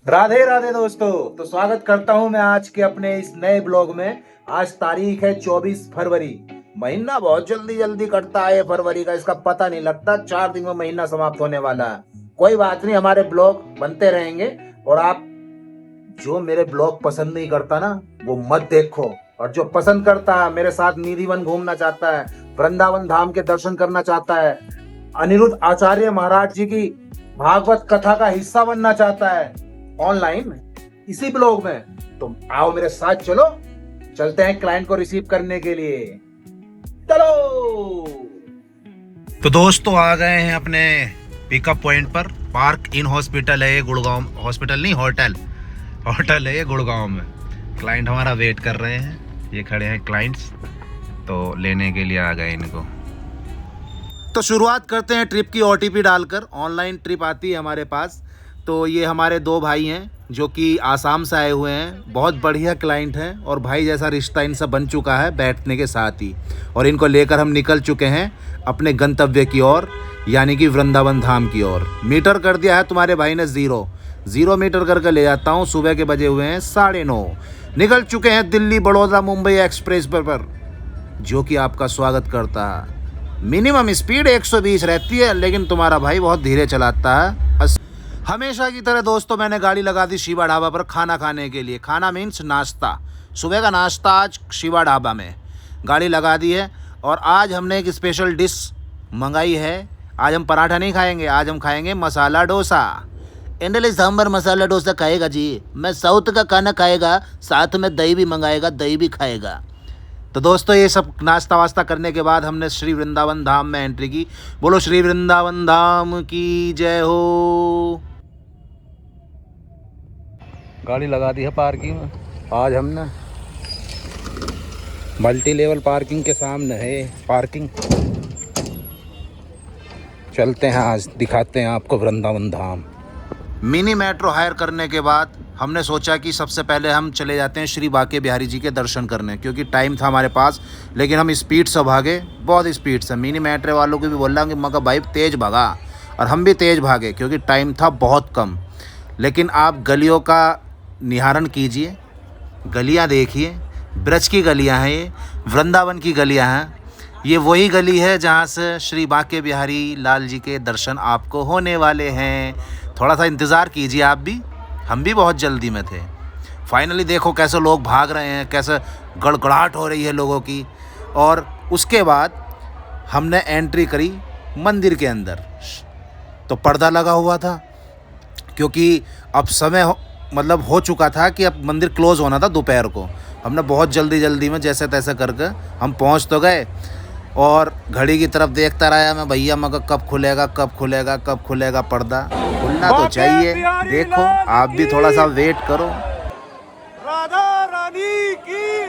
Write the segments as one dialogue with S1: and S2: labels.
S1: राधे राधे दोस्तों। तो स्वागत करता हूं मैं आज के अपने इस नए ब्लॉग में। आज तारीख है 24 फरवरी। महीना बहुत जल्दी जल्दी कटता है फरवरी का, इसका पता नहीं लगता। 4 दिन में महीना समाप्त होने वाला है। कोई बात नहीं, हमारे ब्लॉग बनते रहेंगे। और आप जो मेरे ब्लॉग पसंद नहीं करता ना, वो मत देखो। और जो पसंद करता है, मेरे साथ निधिवन घूमना चाहता है, वृंदावन धाम के दर्शन करना चाहता है, अनिरुद्ध आचार्य महाराज जी की भागवत कथा का हिस्सा बनना चाहता है ऑनलाइन इसी ब्लॉग में, तो आओ मेरे साथ, चलो चलते हैं क्लाइंट को रिसीव करने के लिए। चलो।
S2: तो दोस्तों आ गए हैं अपने पिकअप पॉइंट पर। पार्क इन हॉस्पिटल है ये, गुड़गांव। हॉस्पिटल नहीं, होटल है ये गुड़गांव में। क्लाइंट हमारा वेट कर रहे हैं, ये खड़े हैं क्लाइंट्स, तो लेने के लिए आ गए इनको। तो शुरुआत करते हैं ट्रिप की OTP डालकर। ऑनलाइन ट्रिप आती है हमारे पास। तो ये हमारे दो भाई हैं जो कि आसाम से आए हुए हैं। बहुत बढ़िया क्लाइंट हैं और भाई जैसा रिश्ता इनसे बन चुका है बैठने के साथ ही। और इनको लेकर हम निकल चुके हैं अपने गंतव्य की ओर, यानी कि वृंदावन धाम की ओर। मीटर कर दिया है तुम्हारे भाई ने 0 मीटर करके ले जाता हूँ। सुबह के बजे हुए हैं 9:30। निकल चुके हैं दिल्ली बड़ौदा मुंबई एक्सप्रेस पर, जो कि आपका स्वागत करता है। मिनिमम स्पीड 120 रहती है, लेकिन तुम्हारा भाई बहुत धीरे चलाता है। हमेशा की तरह दोस्तों मैंने गाड़ी लगा दी शिवा ढाबा पर खाना खाने के लिए। खाना मीन्स नाश्ता, सुबह का नाश्ता आज शिवा ढाबा में गाड़ी लगा दी है। और आज हमने एक स्पेशल डिश मंगाई है। आज हम पराठा नहीं खाएंगे, आज हम खाएंगे मसाला डोसा। इंडली सांभर मसाला डोसा खाएगा जी। मैं साउथ का खाना खाएगा, साथ में दही भी मंगाएगा, दही भी खाएगा। तो दोस्तों ये सब नाश्ता वास्ता करने के बाद हमने श्री वृंदावन धाम में एंट्री की। बोलो श्री वृंदावन धाम की जय हो। गाड़ी लगा दी है पार्किंग में। आज हमने मल्टी लेवल पार्किंग के सामने है पार्किंग। चलते हैं, आज दिखाते हैं आपको वृंदावन धाम। मिनी मेट्रो हायर करने के बाद हमने सोचा कि सबसे पहले हम चले जाते हैं श्री बाके बिहारी जी के दर्शन करने, क्योंकि टाइम था हमारे पास। लेकिन हम स्पीड से भागे, बहुत स्पीड से। मिनी मेट्रो वालों को भी बोल रहा कि मगर भाई तेज़ भागा, और हम भी तेज़ भागे क्योंकि टाइम था बहुत कम। लेकिन आप गलियों का निहारण कीजिए, गलियां देखिए। ब्रज की गलियां हैं ये, वृंदावन की गलियां हैं। ये वही गली है जहाँ से श्री बाके बिहारी लाल जी के दर्शन आपको होने वाले हैं। थोड़ा सा इंतज़ार कीजिए आप भी, हम भी बहुत जल्दी में थे। फाइनली देखो कैसे लोग भाग रहे हैं, कैसे गड़गड़ाहट हो रही है लोगों की। और उसके बाद हमने एंट्री करी मंदिर के अंदर। तो पर्दा लगा हुआ था क्योंकि अब समय मतलब हो चुका था कि अब मंदिर क्लोज़ होना था दोपहर को। हमने बहुत जल्दी में जैसे तैसे करके हम पहुंच तो गए। और घड़ी की तरफ देखता रहा मैं, भैया मगर कब खुलेगा पर्दा। खुलना तो चाहिए, देखो आप भी थोड़ा सा वेट करो।
S1: राधा रानी की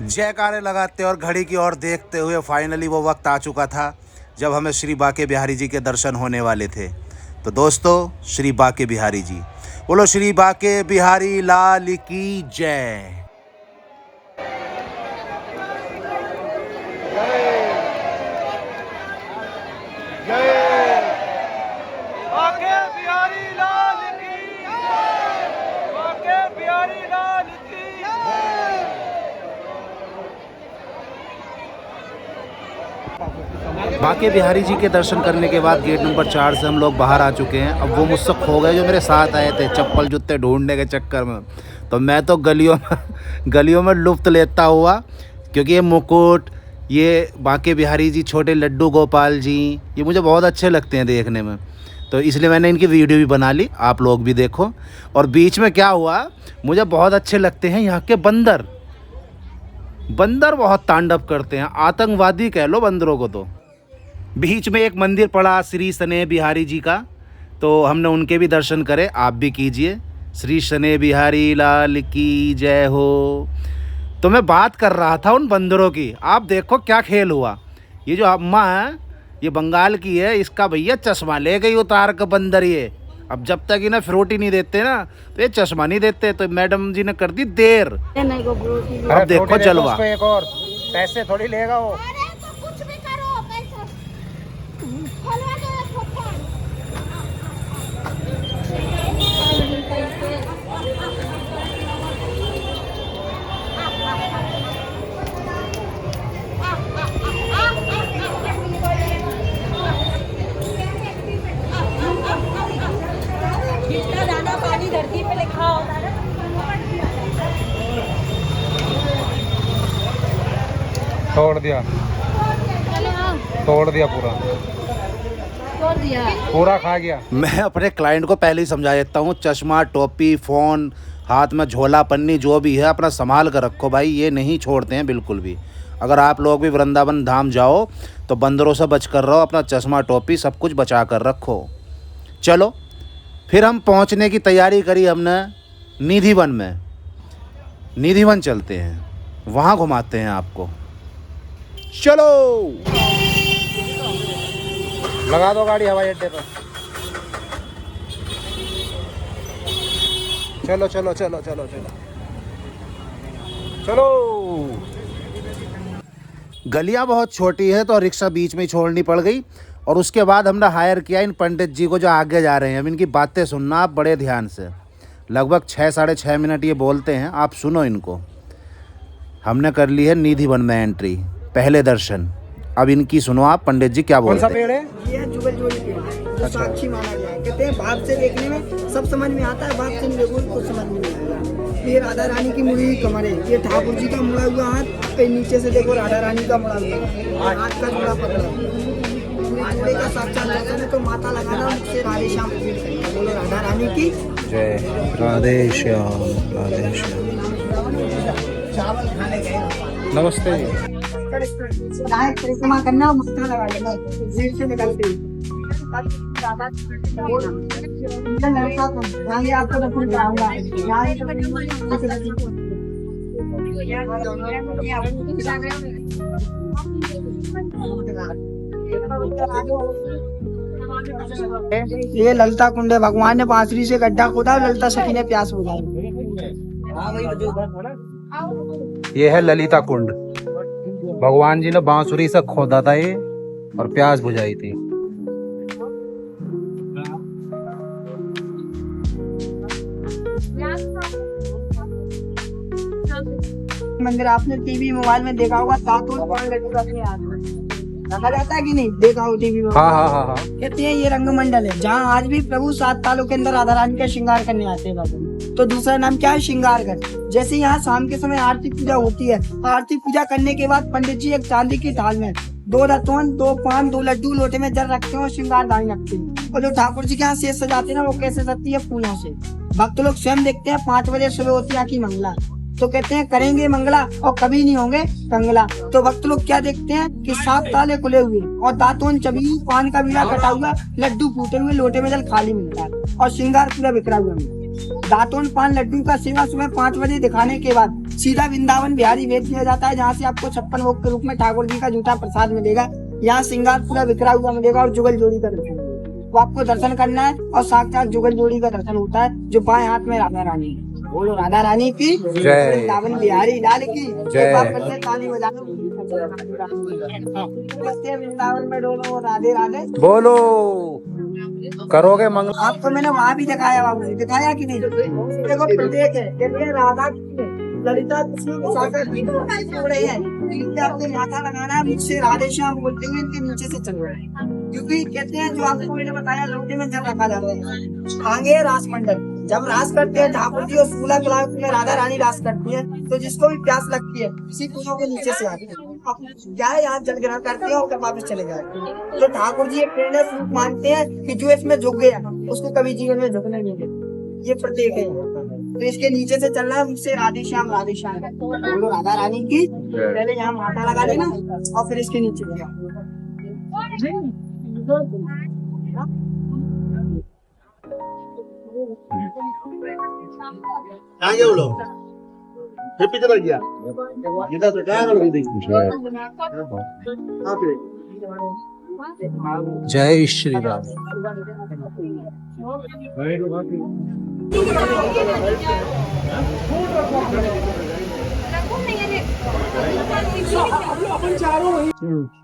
S2: जयकारे लगाते और घड़ी की ओर देखते हुए फाइनली वो वक्त आ चुका था जब हमें श्री बाके बिहारी जी के दर्शन होने वाले थे। तो दोस्तों श्री बाके बिहारी जी, बोलो श्री बाके बिहारी लाल की जय।
S1: बाके बिहारी लाल की, बाके बिहारी लाल की।
S2: बाके बिहारी जी के दर्शन करने के बाद गेट नंबर 4 से हम लोग बाहर आ चुके हैं। अब वो मुझसे खो गए जो मेरे साथ आए थे चप्पल जूते ढूंढने के चक्कर में। तो मैं तो गलियों में लुफ्त लेता हुआ, क्योंकि ये मुकुट, ये बाके बिहारी जी, छोटे लड्डू गोपाल जी, ये मुझे बहुत अच्छे लगते हैं देखने में। तो इसलिए मैंने इनकी वीडियो भी बना ली, आप लोग भी देखो। और बीच में क्या हुआ, मुझे बहुत अच्छे लगते हैं यहाँ के बंदर बहुत तांडव करते हैं। आतंकवादी कह लो बंदरों को। तो बीच में एक मंदिर पड़ा श्री स्नेह बिहारी जी का, तो हमने उनके भी दर्शन करे, आप भी कीजिए। श्री स्नेह बिहारी लाल की जय हो। तो मैं बात कर रहा था उन बंदरों की, आप देखो क्या खेल हुआ। ये जो अम्मा है, ये बंगाल की है, इसका भैया चश्मा ले गई उतार कर बंदर। ये अब जब तक इन्हें फ्रूटी नहीं देते ना, तो ये चश्मा नहीं देते। तो मैडम जी ने कर दी देर। अब देखो जलवा।
S1: एक और पैसे थोड़ी लेगा वो।
S3: तोड़ दिया पूरा, पूरा खा गया।
S2: मैं अपने क्लाइंट को पहले ही समझा देता हूँ, चश्मा, टोपी, फ़ोन, हाथ में झोला, पन्नी, जो भी है अपना संभाल कर रखो भाई, ये नहीं छोड़ते हैं बिल्कुल भी। अगर आप लोग भी वृंदावन धाम जाओ तो बंदरों से बच कर रहो, अपना चश्मा, टोपी सब कुछ बचा कर रखो। चलो फिर हम पहुँचने की तैयारी करी हमने निधिवन में। निधिवन चलते हैं, वहाँ घुमाते हैं आपको। चलो
S3: लगा दो गाड़ी हवाई अड्डे पर। चलो चलो चलो चलो चलो चलो।
S2: गलियां बहुत छोटी है तो रिक्शा बीच में ही छोड़नी पड़ गई। और उसके बाद हमने हायर किया इन पंडित जी को जो आगे जा रहे हैं। अब इनकी बातें सुनना आप बड़े ध्यान से। लगभग 6-6.5 मिनट ये बोलते हैं, आप सुनो इनको। हमने कर ली है निधिवन में एंट्री, पहले दर्शन। अब इनकी सुनो आप, पंडित जी क्या बोलते हैं।
S3: कौन सा पेड़ है?
S4: ये जुगल जोड़ी पेड़ है, जो साक्षी माना गया है। कहते हैं भाव से देखने में सब समझ में आता है, भाव से नहीं देखो कुछ समझ में नहीं आएगा। ये राधा रानी की मुड़ी कमर है, ये ठाकुर जी का मुड़ा हुआ हाथ, पे नीचे से देखो राधा रानी का मुड़ा हुआ हाथ का जुड़ा पकड़ा। जुड़े का साक्षात दर्शन है तो माता लगाना, मुझसे राधे श्याम बोलो राधा रानी की
S3: जय। राधे श्याम, राधे श्याम।
S4: चावल खाने गए।
S3: नमस्ते।
S4: विनायक परिक्रमा करना, मुस्का लगा लेना जीव से निकलते आपको दर्शन कराऊंगा। ये ललिता कुंड है, भगवान ने बांसुरी से गड्ढा खोदा, ललिता सखी ने प्यास बुझाई।
S3: ये है ललिता कुंड, भगवान जी ने बांसुरी से खोदा था ये और प्यास बुझाई थी।
S4: मंदिर आपने टीवी मोबाइल में देखा होगा, सात और पांच लड्डू अपने हाथ में रखा जाता है कि नहीं, देखा हो टीवी में।
S3: हाँ।
S4: कहते हैं ये रंग मंडल है जहाँ आज भी प्रभु 7 तालों के अंदर राधा रानी का श्रृंगार करने आते हैं बाबू। तो दूसरा नाम क्या है, श्रृंगार घर। जैसे यहाँ शाम के समय आरती पूजा होती है, आरती पूजा करने के बाद पंडित जी एक चांदी की थाल में 2 रतौन, 2 पान, 2 लड्डू लोटे में जल रखते हैं और श्रृंगार दानी रखते हैं। और जो ठाकुर जी के यहाँ शेष सजाते हैं ना, वो कैसे सजती है, फूलों से। भक्त लोग स्वयं देखते हैं 5 बजे सुबह होती है की मंगला, तो कहते हैं करेंगे मंगला और कभी नहीं होंगे कंगला। तो भक्त लोग क्या देखते हैं कि 7 ताले खुले हुए और दातून चबी, पान का बीड़ा कटा हुआ, लड्डू फूटे हुए, लोटे में जल खाली मिलता है और श्रृंगार पूरा बिखरा हुआ मिलता है। दातून, पान, लड्डू का सेवा सुबह 5 बजे दिखाने के बाद सीधा वृंदावन बिहारी भेज दिया जाता है, जहाँ से आपको 56 भोग के रूप में ठाकुर जी का झूठा प्रसाद मिलेगा। यहाँ श्रृंगार पूरा बिखरा हुआ मिलेगा और जुगल जोड़ी का दर्शन मिलेगा। तो आपको दर्शन करना है और साक्षात जुगल जोड़ी का दर्शन होता है, जो बाएं हाथ में राधा रानी। बोलो राधा रानी की
S3: जय।
S4: वृंदावन बिहारी लाल की
S3: जय।
S4: ताली बजाओ। वृंदावन में डोलो राधे राधे
S3: बोलो, करोगे मंगल।
S4: आपको मैंने वहाँ भी दिखाया, बाबू जी दिखाया कि नहीं। देखो प्रत्येक है, कहते राधा ललिता जोड़े हैं, आपको माथा लगाना है, मुझसे राधे श्याम बोलते हुए इनके नीचे से चल रहे हैं। क्योंकि कहते हैं जो आपको मैंने बताया, लोटे में जल रखा जाता है। आगे रास मंडल, जब रास करते हैं ठाकुर जी और 16 कलाक में राधा रानी रास करती है, तो जिसको भी प्यास लगती है इसी कुओं के नीचे से आते हैं, क्या है यहाँ जल ग्रहण करते हैं और वापस चले जाते हैं। तो ठाकुर जी एक प्रेरणा स्वरूप मानते हैं कि जो इसमें झुक गया उसको कभी जीवन में झुकने नहीं देते। ये प्रत्येक है, तो इसके नीचे से चलना है, मुझसे राधे श्याम राधे श्याम। बोलो राधा रानी की। पहले यहाँ माता लगा लेना और फिर इसके नीचे
S5: आगे बोलो, फिर पीछे लग गया। इधर तो क्या करोगे देखिए।
S3: जय श्री राम।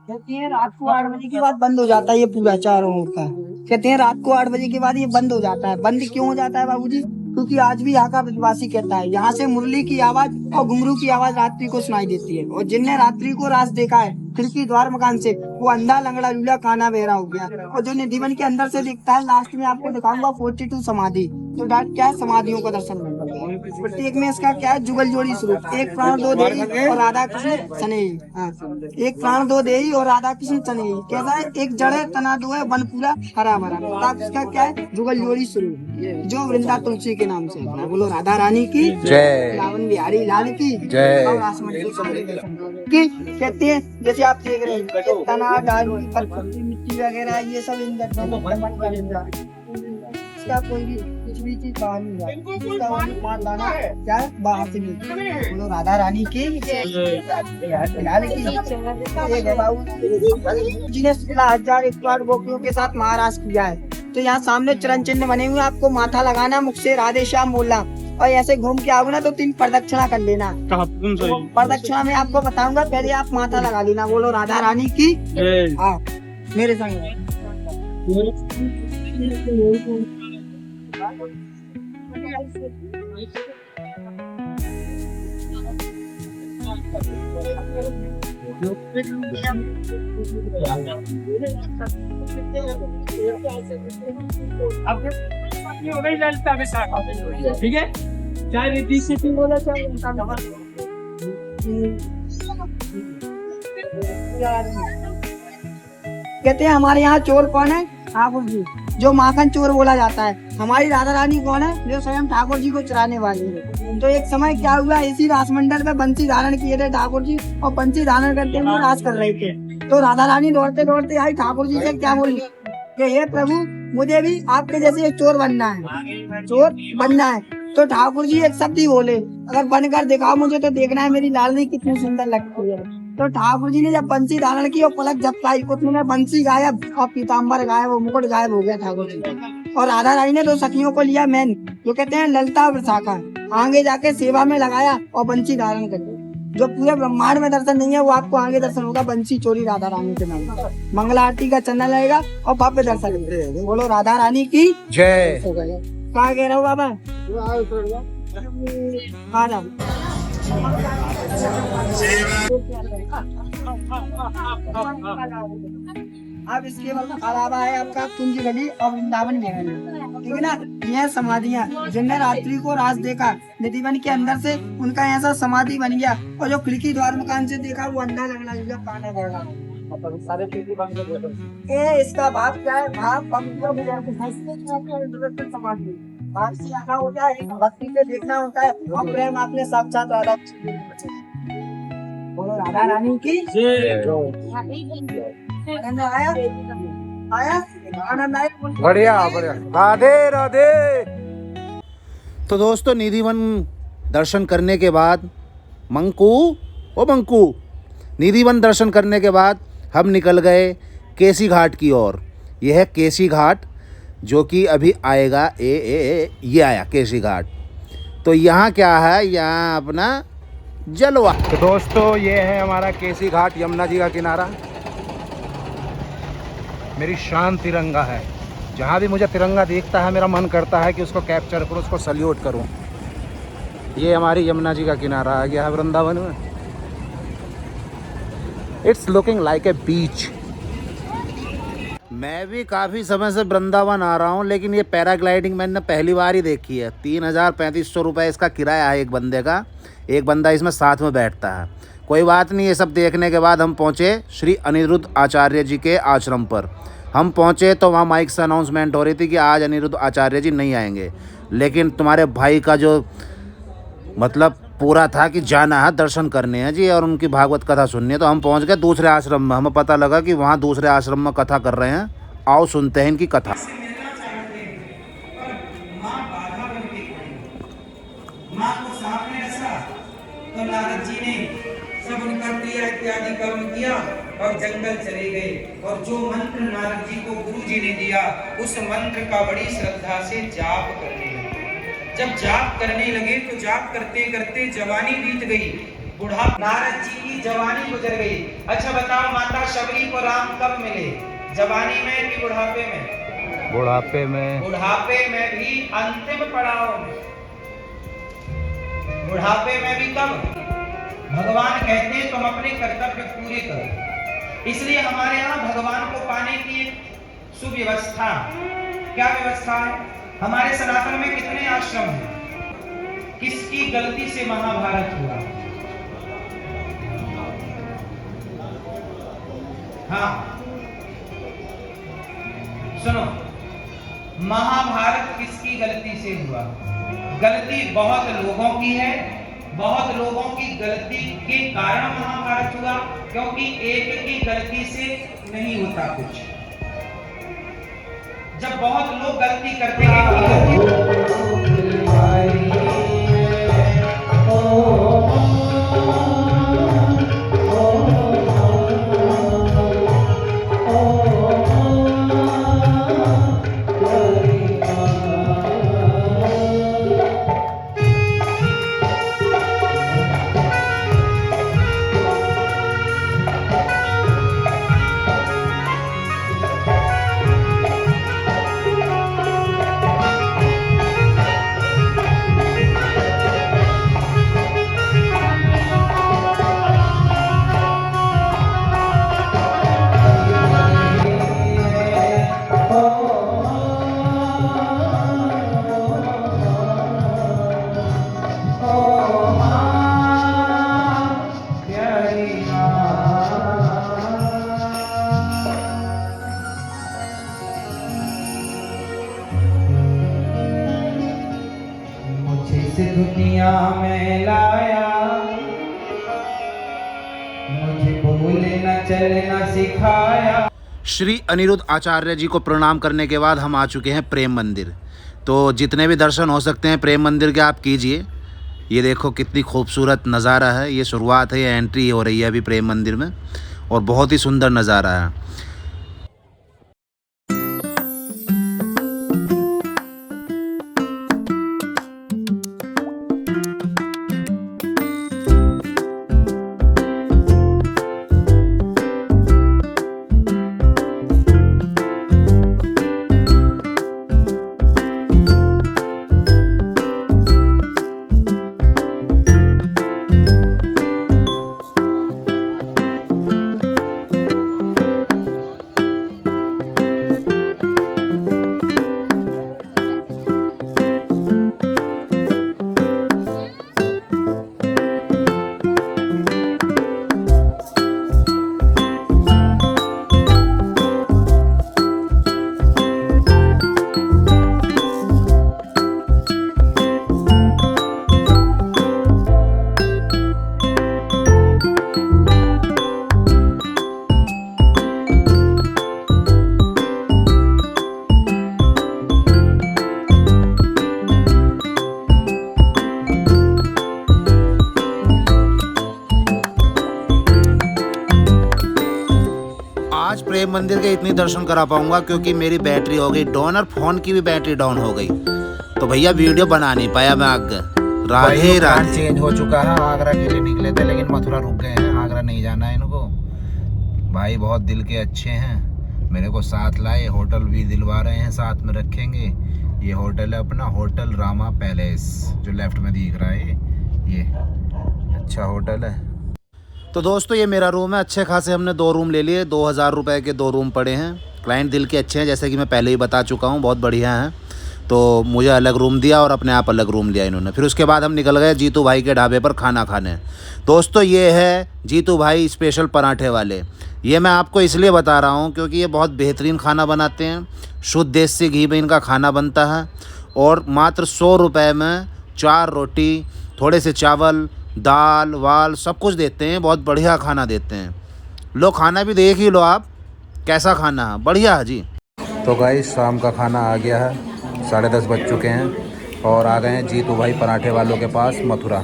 S4: कहते हैं रात को 8 बजे के बाद बंद हो जाता है ये पूरा चारों ओर का। कहते हैं रात को 8 बजे के बाद ये बंद हो जाता है। बंद क्यों हो जाता है बाबूजी? क्योंकि आज भी यहाँ का विश्वासी कहता है यहाँ से मुरली की आवाज और घुंघरू की आवाज रात्रि को सुनाई देती है। और जिनने रात्रि को रास देखा है खिड़की द्वार मकान से, वो अंधा लंगड़ा लूला काना बहरा हो गया। और जो निधिवन के अंदर से दिखता है, लास्ट में आपको दिखाऊंगा 42 समाधि। तो डाट क्या है, समाधियों का दर्शन मिलता है। प्रत्येक में इसका क्या है, जुगल जोड़ी स्वरूप। एक प्राण दो देही और राधा कृष्ण चनेही। हाँ, एक प्राण दो देही और राधा कृष्ण चनेही। कैसा है, एक जड़ है, तना दो है, वन पूरा हरा भरा। तब इसका क्या है, जुगल जोड़ी स्वरूप, जो वृंदा तुलसी के नाम से है। बोलो राधा रानी की
S3: जय।
S4: लावन बिहारी लाल की
S3: जय।
S4: और आसमान की कहते हैं। जैसे आप देख रहे हैं, ये तना डाली पत्ती मिट्टी वगैरह ये सब इन गड्ढों में जमा कर देता है। इसका कोई भी कुछ भी चीज बाहर नहीं जाए, इसका माल लाना क्या है, बाहर से नहीं। बोलो राधा रानी की लाल की। एक है बाबू जिन्हें 16,001 गोपियों के साथ महाराज किया है। तो यहाँ सामने चरण चिन्ह बने हुए, आपको माथा लगाना, मुख से राधे श्याम बोलना और ऐसे घूम के आओगे ना तो 3 प्रदक्षिणा कर लेना। प्रदक्षिणा में आपको बताऊंगा, पहले आप माथा लगा लेना। बोलो राधा रानी की। हाँ, मेरे संग
S6: ठीक है, चाहे रिद्धि सिद्धि बोला चाहे
S4: कहते हैं हमारे यहाँ चोर कौन है, ठाकुर जी, जो माखन चोर बोला जाता है। हमारी राधा रानी कौन है, जो स्वयं ठाकुर जी को चुराने वाली है। तो एक समय क्या हुआ, इसी रासमंडल में बंसी धारण किए थे ठाकुर जी और बंसी धारण करते हुए रास कर रहे थे। तो राधा रानी दौड़ते दौड़ते आई ठाकुर जी से, क्या बोली कि हे प्रभु, मुझे भी आपके जैसे एक चोर बनना है, चोर बनना है। तो ठाकुर जी एक शब्द ही बोले, अगर बनकर दिखाओ मुझे तो देखना है मेरी लालनी कितनी सुंदर लगती है। तो ठाकुर जी ने जब बंसी धारण की और पलक झपकाई, उतने में बंसी गायब और पीताम्बर गायब और मुकुट गायब हो गया ठाकुर जी का। और राधा रानी ने 2 सखियों को लिया मैन, जो कहते हैं ललता और विशाखा, आगे जाके सेवा में लगाया और बंसी धारण कर ली। जो पूरे ब्रह्मांड में दर्शन नहीं है वो आपको आगे दर्शन होगा बंसी चोरी राधा रानी के नाम। मंगल आरती का चंदा लगेगा और भव्य दर्शन। बोलो राधा रानी की
S3: जय।
S4: क्या कह रहे हो बाबा, आ जाओ। अब इसके अलावा है आपका कुंज गली और वृंदावन महल, ठीक है ना। यह समाधियाँ, जिनने रात्रि को राज देखा निधिवन के अंदर से, उनका ऐसा समाधि बन गया। और जो खिड़की द्वार मकान से देखा वो अंधा लगना लगा, काना गया। इसका भाव क्या है, भाव समाधि भाव से आना होता है, भक्ति से देखना होता है और प्रेम आपने साक्षात राधा। बोलो राधा रानी की आनंद आया, आया आनंद आया।
S3: बढ़िया बढ़िया, राधे राधे।
S1: तो दोस्तों, निधिवन दर्शन करने के बाद मंकू निधिवन दर्शन करने के बाद हम निकल गए केसी घाट की ओर। यह है केसी घाट, जो कि अभी आएगा। ये आया केसी घाट। तो यहाँ क्या है, यहाँ अपना जलवा।
S3: तो दोस्तों, ये है हमारा केसी घाट, यमुना जी का किनारा। मेरी शान तिरंगा है, जहाँ भी मुझे तिरंगा दिखता है मेरा मन करता है कि उसको कैप्चर करूँ, उसको सल्यूट करूँ। ये हमारी यमुना जी का किनारा आ गया है वृंदावन में। इट्स लुकिंग लाइक ए बीच। मैं भी काफ़ी समय से वृंदावन आ रहा हूँ, लेकिन ये पैराग्लाइडिंग मैंने पहली बार ही देखी है। 3,3500 रुपये इसका किराया है एक बंदे का। एक बंदा इसमें साथ में बैठता है। कोई बात नहीं, ये सब देखने के बाद हम पहुँचे श्री अनिरुद्ध आचार्य जी के आश्रम पर। हम पहुँचे तो वहाँ माइक से अनाउंसमेंट हो रही थी कि आज अनिरुद्ध आचार्य जी नहीं आएंगे, लेकिन तुम्हारे भाई का जो मतलब पूरा था कि जाना है, दर्शन करने हैं जी और उनकी भागवत कथा सुननी है। तो हम पहुंच गए दूसरे आश्रम में। हमें पता लगा कि वहाँ दूसरे आश्रम में कथा कर रहे हैं। आओ सुनते हैं इनकी कथा।
S7: माँ को सामने रखा तो नारद जी ने सब उनका क्रिया इत्यादि कर्म किया और जंगल चले गए। और जो मंत्र नारद जी को गुरु जी ने दिया, उस मंत्र का बड़ी श्रद्धा से जाप करने लगे। जब जाप करने लगे तो जाप करते करते जवानी बीत गई, बुढ़ा नारद जी की जवानी गुजर गई। अच्छा बताओ, माता शबरी को राम कब मिले, जवानी में कि बुढ़ापे में?
S3: बुढ़ापे में।
S7: बुढ़ापे में भी अंतिम पड़ाव में, बुढ़ापे में भी कब? भगवान कहते हैं तुम अपने कर्तव्य पूरे करो। इसलिए हमारे यहाँ भगवान को पाने की एक सुव्यवस्था। क्या व्यवस्था है? हमारे सनातन में कितने आश्रम हैं? किसकी गलती से महाभारत हुआ? हाँ सुनो, महाभारत किसकी गलती से हुआ? गलती बहुत लोगों की है, बहुत लोगों की गलती के कारण महाभारत हुआ, क्योंकि एक की गलती से नहीं होता कुछ। जब बहुत लोग गलती करते हैं इस दुनिया में लाया, मुझे बोलना चलना सिखाया।
S3: श्री अनिरुद्ध आचार्य जी को प्रणाम करने के बाद हम आ चुके हैं प्रेम मंदिर। तो जितने भी दर्शन हो सकते हैं प्रेम मंदिर के आप कीजिए। ये देखो कितनी खूबसूरत नज़ारा है। ये शुरुआत है, ये एंट्री हो रही है अभी प्रेम मंदिर में, और बहुत ही सुंदर नज़ारा है। आज प्रेम मंदिर के इतनी दर्शन करा पाऊंगा क्योंकि मेरी बैटरी हो गई डाउन और फोन की भी बैटरी डाउन हो गई, तो भैया वीडियो बना नहीं पाया मैं आगे। राधे राधे।
S1: चेंज हो चुका है, आगरा के लिए निकले थे लेकिन मथुरा रुक गए हैं। आगरा नहीं जाना है इनको। भाई बहुत दिल के अच्छे हैं, मेरे को साथ लाए, होटल भी दिलवा रहे हैं, साथ में रखेंगे। ये होटल है अपना, होटल रामा पैलेस, जो लेफ्ट में दिख रहा है। ये अच्छा होटल है।
S3: तो दोस्तों ये मेरा रूम है। अच्छे खासे हमने 2 रूम ले लिए, 2000 रुपये के 2 रूम पड़े हैं। क्लाइंट दिल के अच्छे हैं, जैसे कि मैं पहले ही बता चुका हूँ, बहुत बढ़िया हैं। तो मुझे अलग रूम दिया और अपने आप अलग रूम लिया इन्होंने। फिर उसके बाद हम निकल गए जीतू भाई के ढाबे पर खाना खाने। दोस्तों ये है जीतू भाई स्पेशल पराठे वाले। ये मैं आपको इसलिए बता रहा हूँ क्योंकि ये बहुत बेहतरीन खाना बनाते हैं। शुद्ध देसी घी में इनका खाना बनता है, और मात्र 100 रुपये में 4 रोटी, थोड़े से चावल, दाल वाल सब कुछ देते हैं। बहुत बढ़िया खाना देते हैं। लो खाना भी देख ही लो आप, कैसा खाना है, बढ़िया है जी।
S1: तो गाइस शाम का खाना आ गया है, 10:30 बज चुके हैं और आ गए हैं जीतू भाई पराठे वालों के पास मथुरा।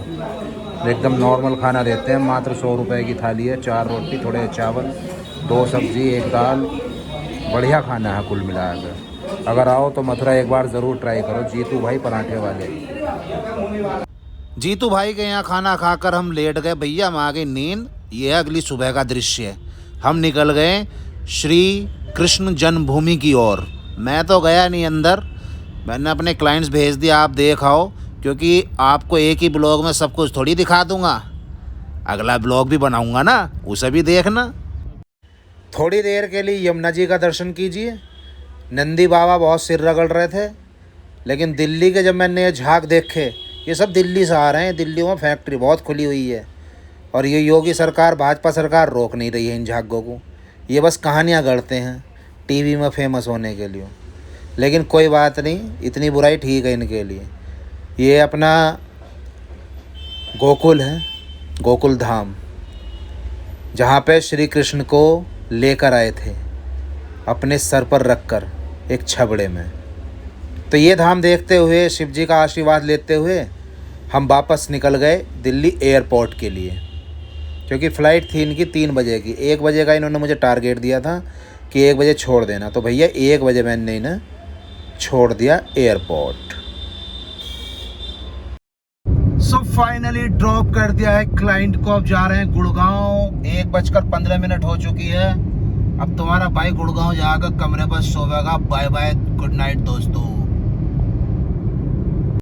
S1: एकदम नॉर्मल खाना देते हैं, मात्र 100 रुपये की थाली है। 4 रोटी, थोड़े चावल, 2 सब्जी, 1 दाल, बढ़िया खाना है कुल मिलाकर। अगर आओ तो मथुरा एक बार ज़रूर ट्राई करो, जीतू भाई पराठे वाले।
S3: जीतू भाई के यहाँ खाना खाकर हम लेट गए भैया, हम आ गई नींद। ये है अगली सुबह का दृश्य। हम निकल गए श्री कृष्ण जन्मभूमि की ओर। मैं तो गया नहीं अंदर, मैंने अपने क्लाइंट्स भेज दिया, आप देख आओ, क्योंकि आपको एक ही ब्लॉग में सब कुछ थोड़ी दिखा दूंगा। अगला ब्लॉग भी बनाऊंगा ना, उसे भी देखना। थोड़ी देर के लिए यमुना जी का दर्शन कीजिए। नंदी बाबा बहुत सिर रगड़ रहे थे, लेकिन दिल्ली के जब मैंने ये झाग देखे, ये सब दिल्ली से आ रहे हैं। दिल्ली में फैक्ट्री बहुत खुली हुई है और ये योगी सरकार, भाजपा सरकार रोक नहीं रही है इन झागों को। ये बस कहानियाँ गढ़ते हैं टीवी में फेमस होने के लिए। लेकिन कोई बात नहीं, इतनी बुराई ठीक है इनके लिए। ये अपना गोकुल है, गोकुल धाम, जहाँ पे श्री कृष्ण को लेकर आए थे अपने सर पर रखकर एक छबड़े में। तो ये धाम देखते हुए, शिव जी का आशीर्वाद लेते हुए हम वापस निकल गए दिल्ली एयरपोर्ट के लिए, क्योंकि फ़्लाइट थी इनकी 3 बजे की। 1 बजे का इन्होंने मुझे टारगेट दिया था कि 1 बजे छोड़ देना, तो भैया 1 बजे मैंने इन्हें छोड़ दिया एयरपोर्ट। सो फाइनली ड्रॉप कर दिया है क्लाइंट को। अब जा रहे हैं गुड़गांव। 1:15 हो चुकी है। अब तुम्हारा भाई गुड़गांव जाकर कमरे पर सोवेगा। बाय बाय, गुड नाइट दोस्तों।